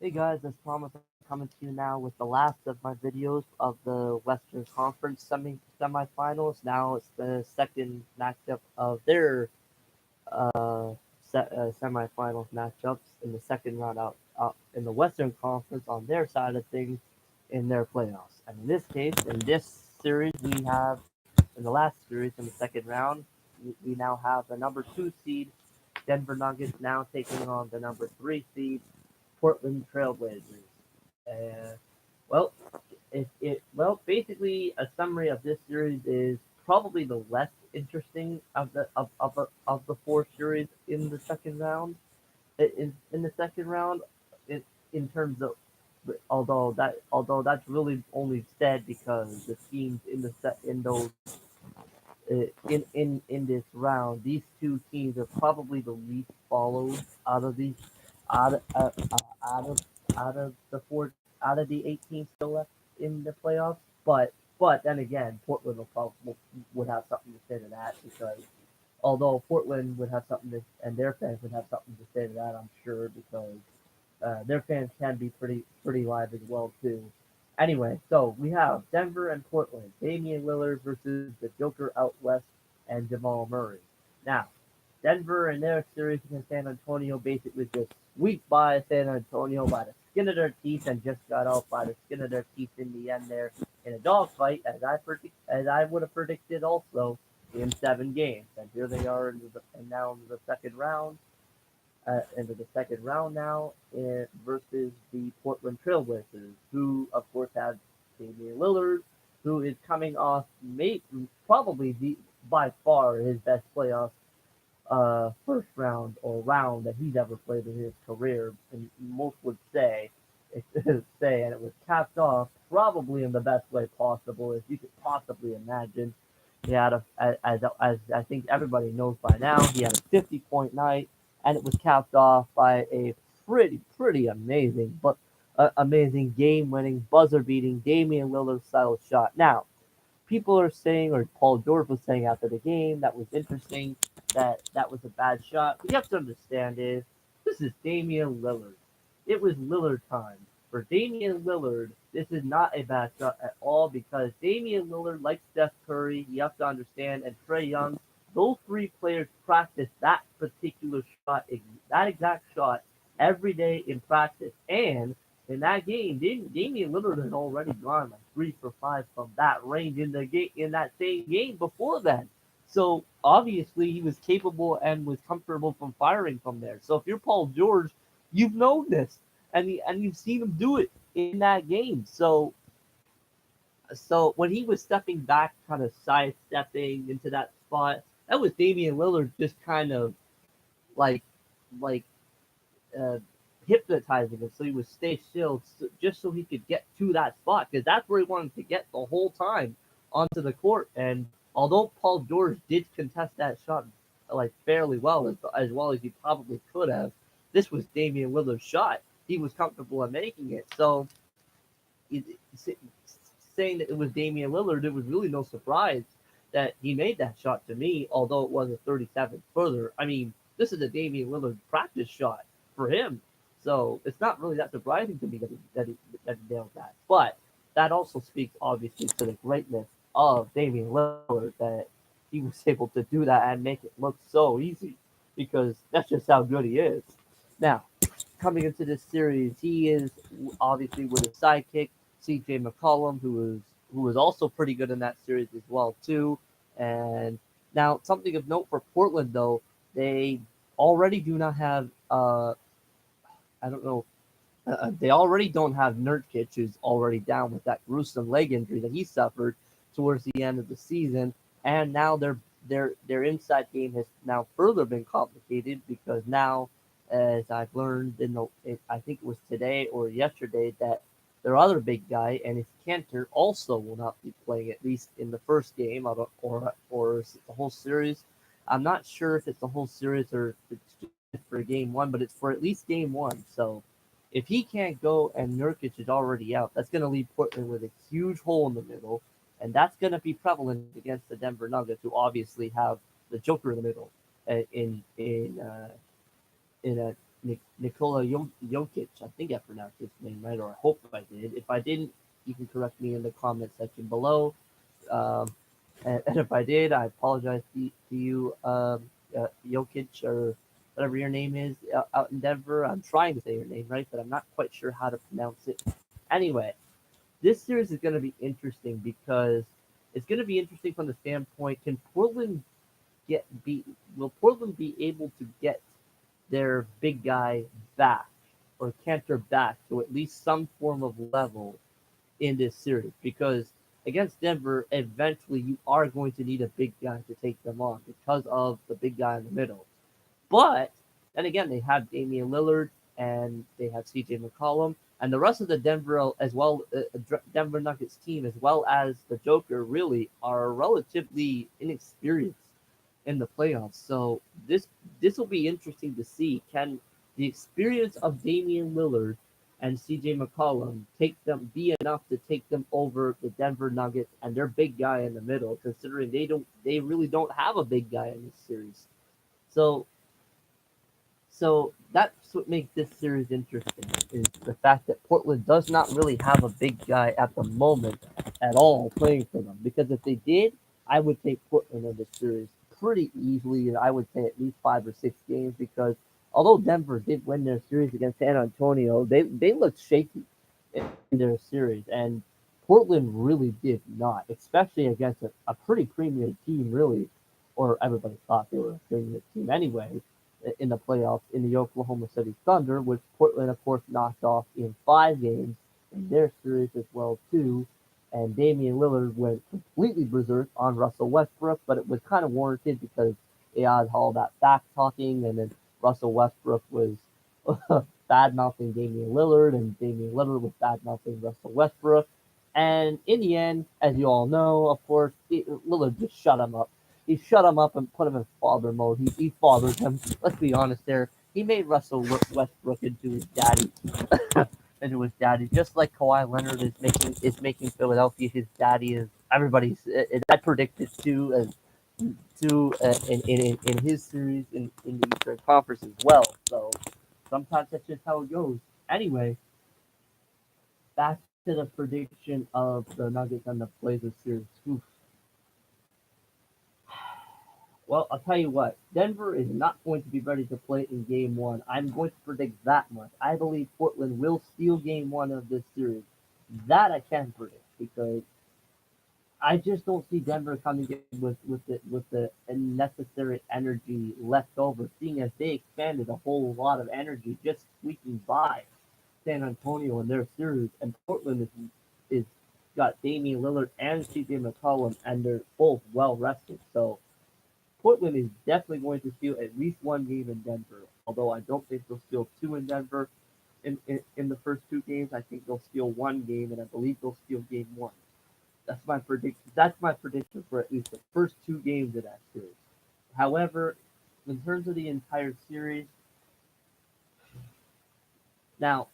Hey guys, as promised, I'm coming to you now with the last of my videos of the Western Conference semifinals. Now it's the second matchup of their semifinals matchups in the second round out in the Western Conference on their side of things in their playoffs. And in this case, in this series, we have in the last series in the second round, we now have the number two seed Denver Nuggets now taking on the number three seed Portland Trailblazers. Uh, well, basically a summary of this series is probably the less interesting of the four series in the second round. In the second round, in in terms of although that's really only said because the teams in the set in those in this round, these two teams are probably the least followed out of these out of out of out of the 18 still left in the playoffs. But then again, Portland will probably would have something to say to that because although Portland would have something to and their fans would have something to say to that, I'm sure because their fans can be pretty live as well too. Anyway, so we have Denver and Portland, Damian Lillard versus the Joker out west and Jamal Murray. Now, Denver and their series against San Antonio basically just sweep by San Antonio by the skin of their teeth and just got out by the skin of their teeth in the end there in a dogfight as I would have predicted also in 7 games. And here they are and now in the second round into the second round now versus the Portland Trailblazers, who of course have Damian Lillard, who is coming off probably by far his best playoff first round or round that he's ever played in his career, and most would say and it was capped off probably in the best way possible as you could possibly imagine. He had as I think everybody knows by now, he had a 50-point night, and it was capped off by a pretty amazing but amazing game-winning buzzer-beating Damian Lillard style shot. Now, people are saying, or Paul George was saying after the game, that was interesting, that was a bad shot. What you have to understand is this is Damian Lillard. It was Lillard time. For Damian Lillard, this is not a bad shot at all because Damian Lillard, like Steph Curry, you have to understand, and Trae Young, those three players practice that particular shot, that exact shot, every day in practice. And in that game, Damian Lillard had already gone like 3 for 5 from that range in the game in that same game before then. So obviously he was capable and was comfortable from firing from there. So if you're Paul George, you've known this and you've seen him do it in that game. So when he was stepping back, kind of sidestepping into that spot, that was Damian Lillard just kind of like like uh, hypnotizing him so he would stay still just so he could get to that spot because that's where he wanted to get the whole time onto the court. And although Paul George did contest that shot like fairly well, as well as he probably could have, this was Damian Lillard's shot. He was comfortable in making it. So it, saying that it was Damian Lillard, it was really no surprise that he made that shot to me, although it was a 37 further. I mean, this is a Damian Lillard practice shot for him. So it's not really that surprising to me that he nailed that. But that also speaks obviously to the greatness of Damian Lillard that he was able to do that and make it look so easy because that's just how good he is. Now, coming into this series, he is obviously with his sidekick C.J. McCollum, who was also pretty good in that series as well too. And now something of note for Portland though, they already do not have I don't know they already don't have Nurkic, who's already down with that gruesome leg injury that he suffered towards the end of the season, and now their inside game has now further been complicated because now, as I've learned I think it was today or yesterday that their other big guy and his Cantor also will not be playing at least in the first game or is it the whole series. I'm not sure if it's the whole series or if it's just for game one, but it's for at least game one. So if he can't go and Nurkic is already out, that's going to leave Portland with a huge hole in the middle, and that's going to be prevalent against the Denver Nuggets, who obviously have the Joker in the middle, in in a Nikola Jokic. I think I pronounced his name right, or I hope I did. If I didn't, you can correct me in the comment section below. Um, and if I did, I apologize to you, Jokic, or whatever your name is out in Denver. I'm trying to say your name right, but I'm not quite sure how to pronounce it. Anyway, this series is going to be interesting because it's going to be interesting from the standpoint: can Portland get be will Portland be able to get their big guy back or canter back to at least some form of level in this series? Because against Denver, eventually you are going to need a big guy to take them on because of the big guy in the middle. But then again, they have Damian Lillard and they have CJ McCollum and the rest of the Denver as well, Denver Nuggets team as well as the Joker really are relatively inexperienced in the playoffs. So this will be interesting to see. Can the experience of Damian Lillard and CJ McCollum take them be enough to take them over the Denver Nuggets and their big guy in the middle, considering they really don't have a big guy in this series. So so that's what makes this series interesting is the fact that Portland does not really have a big guy at the moment at all playing for them. Because if they did, I would take Portland in this series pretty easily, and I would say at least 5 or 6 games. Because although Denver did win their series against San Antonio, they looked shaky in their series, and Portland really did not, especially against a pretty premier team, really, or everybody thought they were a premier team anyway in the playoffs in the Oklahoma City Thunder, which Portland, of course, knocked off in 5 games in their series as well too. And Damian Lillard went completely berserk on Russell Westbrook, but it was kind of warranted because they had all that back talking, and then Russell Westbrook was bad mouthing Damian Lillard, and Damian Lillard was bad mouthing Russell Westbrook. And in the end, as you all know, of course, Lillard just shut him up. He shut him up and put him in father mode. He fathered him. Let's be honest there. He made Russell Westbrook into his daddy. Into his daddy, just like Kawhi Leonard is making Philadelphia his daddy. Is everybody's? I predicted too as in his series in the Eastern Conference as well. So sometimes that's just how it goes. Anyway, back to the prediction of the Nuggets and the Blazers series. Oof. Well, I'll tell you what, Denver is not going to be ready to play in game one. I'm going to predict that much. I believe Portland will steal game one of this series. That I can predict because I just don't see Denver coming in with the necessary energy left over, seeing as they expanded a whole lot of energy just squeaking by San Antonio in their series, and Portland is got Damian Lillard and CJ McCollum, and they're both well rested. So Portland is definitely going to steal at least one game in Denver. Although I don't think they'll steal two in Denver in the first 2 games. I think they'll steal one game, and I believe they'll steal game one. That's my prediction. That's my prediction for at least the first 2 games of that series. However, in terms of the entire series, now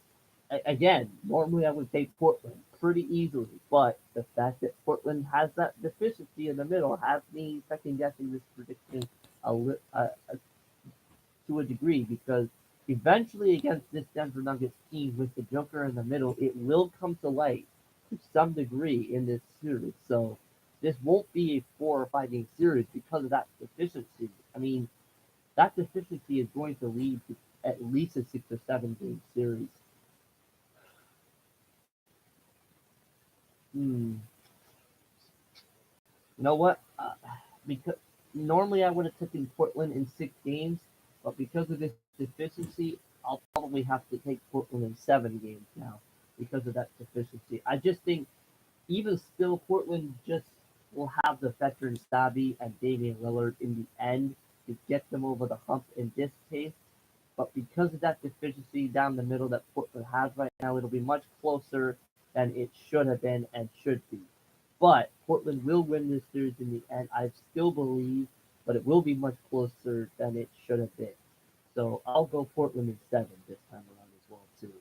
again, normally I would take Portland pretty easily, but the fact that Portland has that deficiency in the middle has me second guessing this prediction to a degree because eventually against this Denver Nuggets team with the Joker in the middle, it will come to light to some degree in this series. So this won't be a 4 or 5 game series because of that deficiency. I mean, that deficiency is going to lead to at least a 6 or 7 game series. Hmm. You know what? Because normally I would have taken Portland in 6 games, but because of this deficiency, I'll probably have to take Portland in 7 games now because of that deficiency. I just think even still, Portland just will have the veteran Stabby and Damian Lillard in the end to get them over the hump in this case. But because of that deficiency down the middle that Portland has right now, it'll be much closer than it should have been and should be. But Portland will win this series in the end. I still believe, but it will be much closer than it should have been. So I'll go Portland in 7 this time around as well too.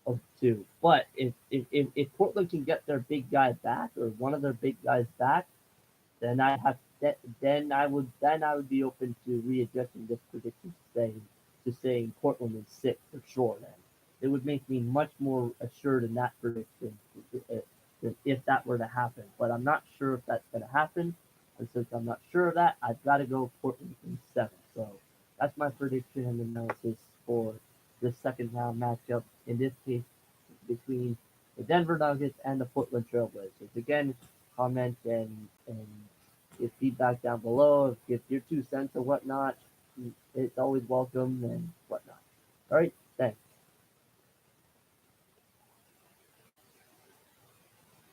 Of two. But if Portland can get their big guy back or one of their big guys back, then I have then I would be open to readjusting this prediction to say to saying Portland is 6 for sure. Then it would make me much more assured in that prediction if that were to happen. But I'm not sure if that's going to happen. And since I'm not sure of that, I've got to go Portland in 7. So that's my prediction and analysis for this second round matchup. In this case, between the Denver Nuggets and the Portland Trailblazers. Again, comment and give feedback down below. Give your 2 cents or whatnot. It's always welcome and whatnot. All right.